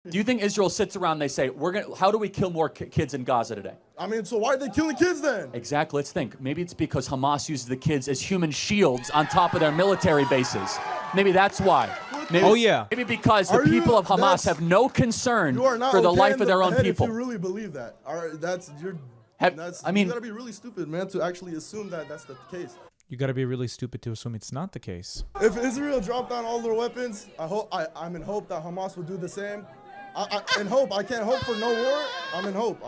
Do you think Israel sits around and they say, how do we kill more kids in Gaza today? I mean, so why are they killing kids then? Exactly. Let's think. Maybe it's because Hamas uses the kids as human shields on top of their military bases. Maybe that's why. Maybe, Maybe because the people of Hamas have no concern for the life of their own people. If you really believe that, you gotta be really stupid, man, to actually assume that that's the case. You gotta be really stupid to assume it's not the case. If Israel dropped down all their weapons, I'm in hope that Hamas will do the same. I can't hope for no war. I'm in hope.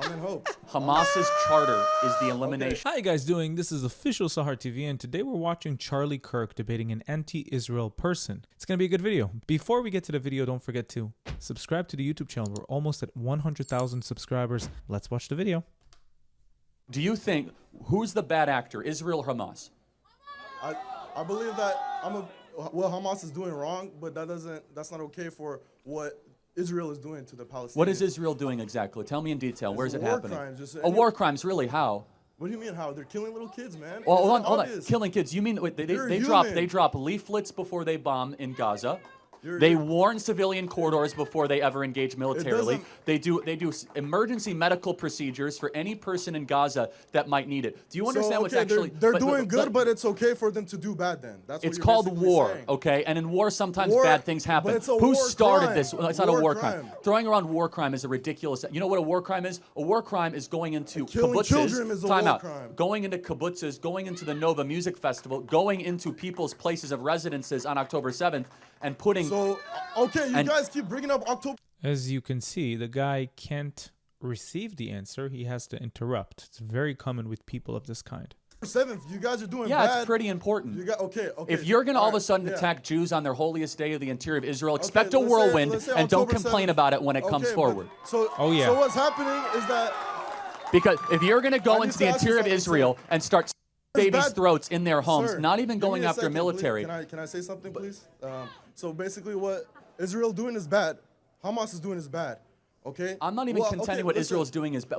Hamas's charter is the elimination. How you guys doing? This is official Sahar TV, and today we're watching Charlie Kirk debating an anti-Israel person. It's gonna be a good video. Before we get to the video, don't forget to subscribe to the YouTube channel. We're almost at 100,000 subscribers. Let's watch the video. Do you think, who's the bad actor, Israel or Hamas? I believe that what Hamas is doing wrong, but that's not okay for what Israel is doing to the Palestinians. What is Israel doing exactly? Tell me in detail. Where is it happening? Crimes, war crimes, really? How? What do you mean how? They're killing little kids, man. Well, hold on. Killing kids. You mean they drop leaflets before they bomb in Gaza? They warn civilian corridors before they ever engage militarily. They do emergency medical procedures for any person in Gaza that might need it. Do you understand what's actually? They're doing good, but it's okay for them to do bad. Then that's what it's called war, saying. Okay? And in war, sometimes bad things happen. Who started this? It's not a war crime. Throwing around war crime is a ridiculous. You know what a war crime is? A war crime is going into kibbutzes. Time out. Going into kibbutzes, going into the Nova Music Festival, going into people's places of residences on October 7th. And putting... So, okay, you guys keep bringing up October... As you can see, the guy can't receive the answer. He has to interrupt. It's very common with people of this kind. 7th, you guys are doing bad. Yeah, it's pretty important. Okay. If you're going to all of a sudden attack Jews on their holiest day of the interior of Israel, expect a whirlwind and don't complain about it when it comes forward. So what's happening is that... Because if you're going to go into the interior of Israel and start... babies' throats in their homes, Sir, not even going after military. Can I say something, please? So basically what Israel doing is bad. Hamas is doing is bad. Okay? I'm not even contending what Israel is doing is bad.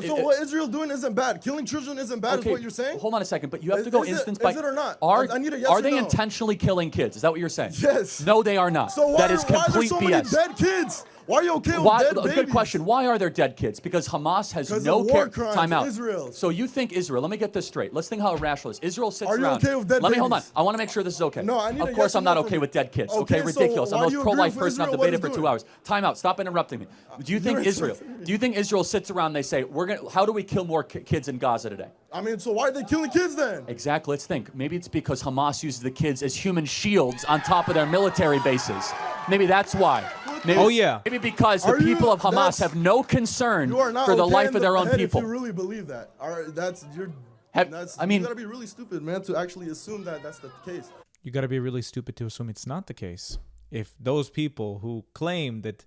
So what Israel doing isn't bad. Killing children isn't bad is what you're saying? Hold on a second, but you have to go instance by... Is it or not? I need a yes Are or they no. intentionally killing kids? Is that what you're saying? Yes. No, they are not. So why, that is complete why are there so BS. many dead kids? Why are you okay with dead babies? Good question. Why are there dead kids? Because Hamas has no war care. crimes Time out. Israel. So you think Israel? Let me get this straight. Let's think how irrational it is. Israel sits around. Are you okay with dead Let me hold on. babies? I want to make sure this is okay. No, I need Of a course, yes I'm or not no okay from with dead kids. Okay, Okay, ridiculous. so I'm the why most do you pro-life agree with person. I've Israel? debated What for is 2 doing? hours. Time out. Stop interrupting me. Do you think Israel? Do you think Israel sits around and they say, how do we kill more kids in Gaza today? I mean, so why are they killing kids then? Exactly. Let's think. Maybe it's because Hamas uses the kids as human shields on top of their military bases. Maybe that's why. Maybe because the people of Hamas have no concern for the life of their own people. If you really believe that, you gotta be really stupid, man, to actually assume that that's the case. You gotta be really stupid to assume it's not the case. If those people who claim that,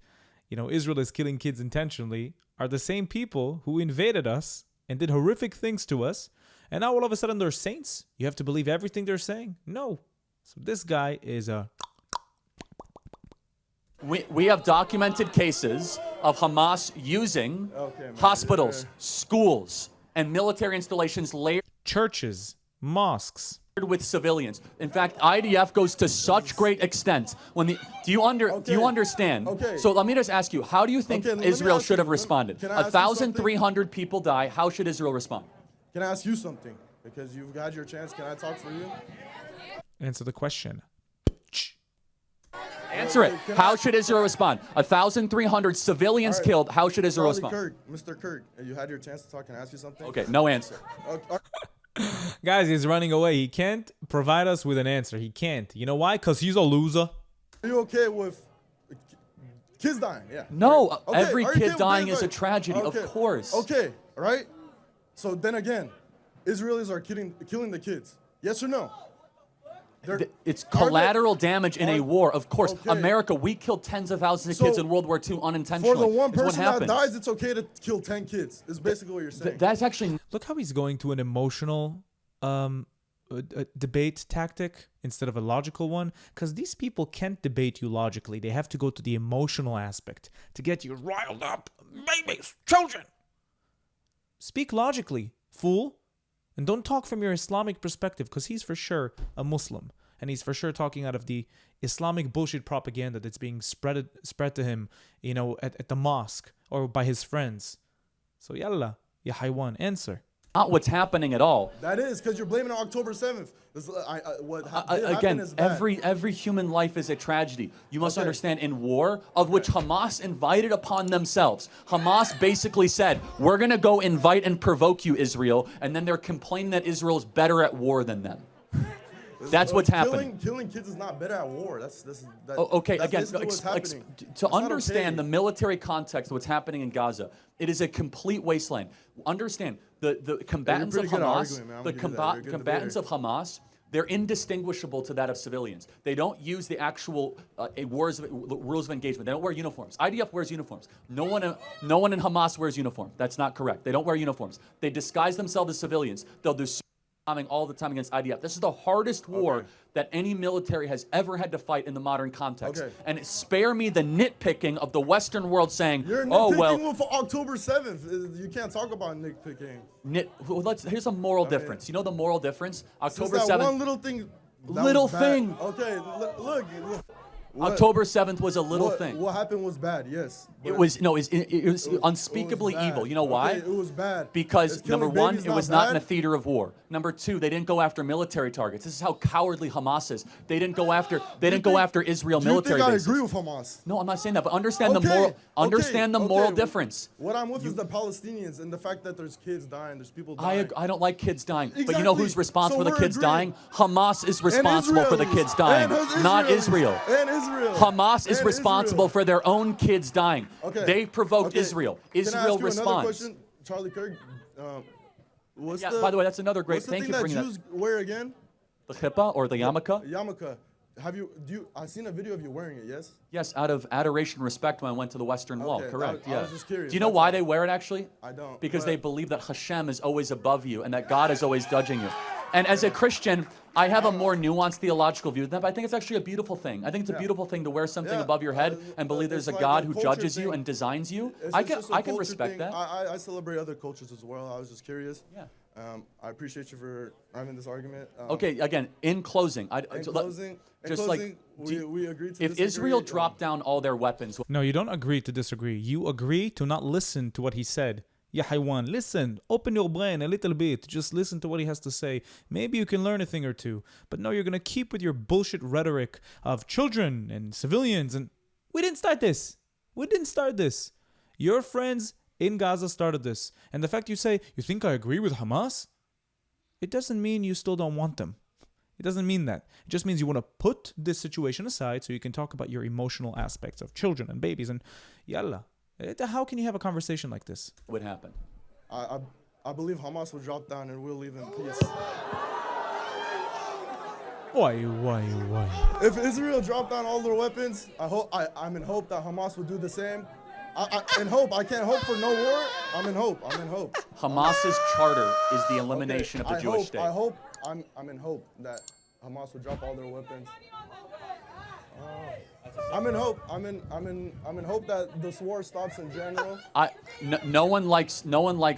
Israel is killing kids intentionally are the same people who invaded us and did horrific things to us, and now all of a sudden they're saints, you have to believe everything they're saying? No. So this guy is a... We have documented cases of Hamas using hospitals, schools, and military installations layered churches, mosques with civilians. In fact, IDF goes to such great extent when do you understand? Okay. So let me just ask you, how do you think Israel should have responded? 1,300 people die. How should Israel respond? Can I ask you something? Because you've had your chance. Can I talk for you? Answer the question. Answer it. How should Israel respond? 1,300 civilians killed. How should Israel respond? Mr. Kirk, you had your chance to talk. Can I ask you something? Okay, no answer. Guys, he's running away. He can't provide us with an answer. He can't. You know why? Because he's a loser. Are you okay with kids dying? Yeah. No, every kid dying is a tragedy, of course. Okay, all right? So then again, Israelis are killing the kids. Yes or no? It's collateral damage in a war, of course. America, we killed tens of thousands of kids in World War II unintentionally. For the one person that dies, it's okay to kill 10 kids. Is basically what you're saying. That's actually... Look how he's going to an emotional debate tactic instead of a logical one. Because these people can't debate you logically. They have to go to the emotional aspect to get you riled up. Babies, children. Speak logically, fool. And don't talk from your Islamic perspective, because he's for sure a Muslim. And he's for sure talking out of the Islamic bullshit propaganda that's being spread to him, at the mosque or by his friends. So yalla, ya haywan, answer. Not what's happening at all. That is because you're blaming October 7th. Again, is bad. every human life is a tragedy. You must understand, in war, of which Hamas invited upon themselves. Hamas basically said, we're going to go invite and provoke you, Israel, and then they're complaining that Israel is better at war than them. That's what's happening. Killing kids is not better at war. Okay, that's again, what's happening. to understand the military context of what's happening in Gaza, it is a complete wasteland. Understand, the combatants of Hamas, combatants of Hamas, they're indistinguishable to that of civilians. They don't use the actual rules of engagement. They don't wear uniforms. IDF wears uniforms. No one in Hamas wears uniform. That's not correct. They don't wear uniforms. They disguise themselves as civilians. They'll do bombing all the time against IDF. This is the hardest war that any military has ever had to fight in the modern context. And spare me the nitpicking of the Western world saying, you're nitpicking for October 7th. You can't talk about nitpicking. Here's a moral difference. You know the moral difference? October 7th. One little thing. Okay, look. October 7th was a little thing. What happened was bad, yes. It was unspeakably evil. You know why? It was bad. Because number one, it was not in a theater of war. Number two, they didn't go after military targets. This is how cowardly Hamas is. They didn't go after Israel military bases. I agree with Hamas? No, I'm not saying that, but understand the moral difference. What I'm with is the Palestinians and the fact that there's kids dying, there's people dying. I don't like kids dying. Exactly. But you know who's responsible for the kids dying? Hamas is responsible for the kids dying, not Israel. Hamas is responsible for their own kids dying. They provoked Israel. Israel responds. Charlie Kirk, by the way, that's another great. Thank you for bringing that. What's the thing that Jews wear again? The kippah or the yarmulke? Yarmulke. I've seen a video of you wearing it, yes? Yes, out of adoration and respect when I went to the Western Wall, correct. I was just curious. Do you know why they wear it actually? I don't. Because they believe that Hashem is always above you and that God is always judging you. And as a Christian, I have a more nuanced theological view than that, but I think it's actually a beautiful thing. I think it's a beautiful thing to wear something above your head and believe there's a God who judges you and designs you. I can respect that. I celebrate other cultures as well. I was just curious. Yeah. I appreciate you for having this argument. Okay, again, in closing, we agree to if Israel dropped down all their weapons. No, you don't agree to disagree. You agree to not listen to what he said. Ya haywan, listen, open your brain a little bit. Just listen to what he has to say. Maybe you can learn a thing or two. But no, you're going to keep with your bullshit rhetoric of children and civilians. And we didn't start this. Your friends in Gaza started this. And the fact you say, you think I agree with Hamas? It doesn't mean you still don't want them. It doesn't mean that. It just means you want to put this situation aside so you can talk about your emotional aspects of children and babies and yalla. How can you have a conversation like this? What happened? I believe Hamas will drop down and we'll live in peace. Why? If Israel dropped down all their weapons, I'm in hope that Hamas will do the same. I can't hope for no war. I'm in hope. Hamas's charter is the elimination of the Jewish state. I'm in hope that Hamas will drop all their weapons. I'm in hope. I'm in hope that this war stops in general. No one likes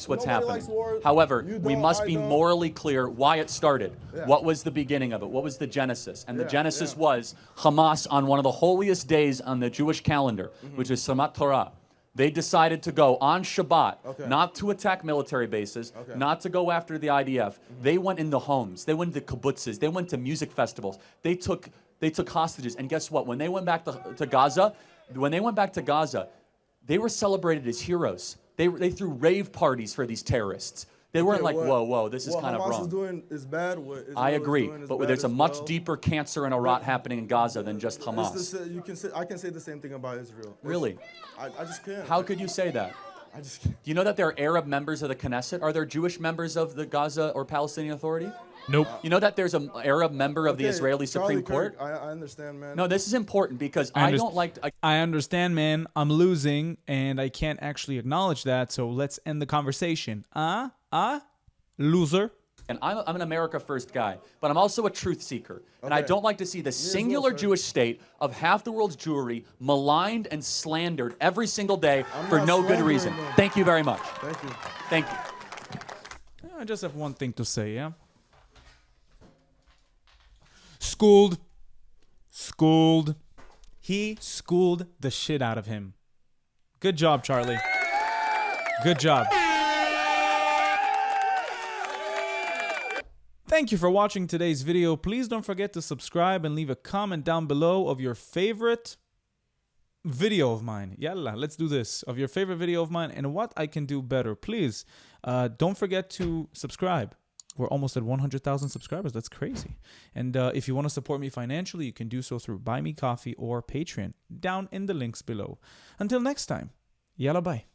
what's happening. Likes war. However, we must be morally clear why it started. Yeah. What was the beginning of it? What was the genesis? And the genesis was Hamas on one of the holiest days on the Jewish calendar, which is Samat Torah. They decided to go on Shabbat, not to attack military bases, not to go after the IDF. They went into homes. They went to kibbutzes. They went to music festivals. They took hostages. And guess what? When they went back to Gaza, they were celebrated as heroes. They threw rave parties for these terrorists. They weren't like, whoa, this is kind of wrong. What Hamas is doing is bad. I agree, but there's a much deeper cancer and a rot happening in Gaza than just Hamas. I can say the same thing about Israel. Really? I just can't. How could you say that? I just can't. Do you know that there are Arab members of the Knesset? Are there Jewish members of the Gaza or Palestinian Authority? Nope. You know that there's an Arab member of the Israeli Supreme Court? I understand, man. No, this is important because I don't like to... I understand, man. I'm losing, and I can't actually acknowledge that, so let's end the conversation. Loser. And I'm an America First guy, but I'm also a truth seeker. And I don't like to see the singular Jewish state of half the world's Jewry maligned and slandered every single day for no good reason. Thank you very much. Thank you. I just have one thing to say, yeah? Schooled. He schooled the shit out of him. Good job, Charlie. Good job. Thank you for watching today's video. Please don't forget to subscribe and leave a comment down below of your favorite video of mine. Yalla, let's do this. Of your favorite video of mine and what I can do better. Please don't forget to subscribe. We're almost at 100,000 subscribers. That's crazy. And if you want to support me financially, you can do so through Buy Me Coffee or Patreon down in the links below. Until next time, yalla bye.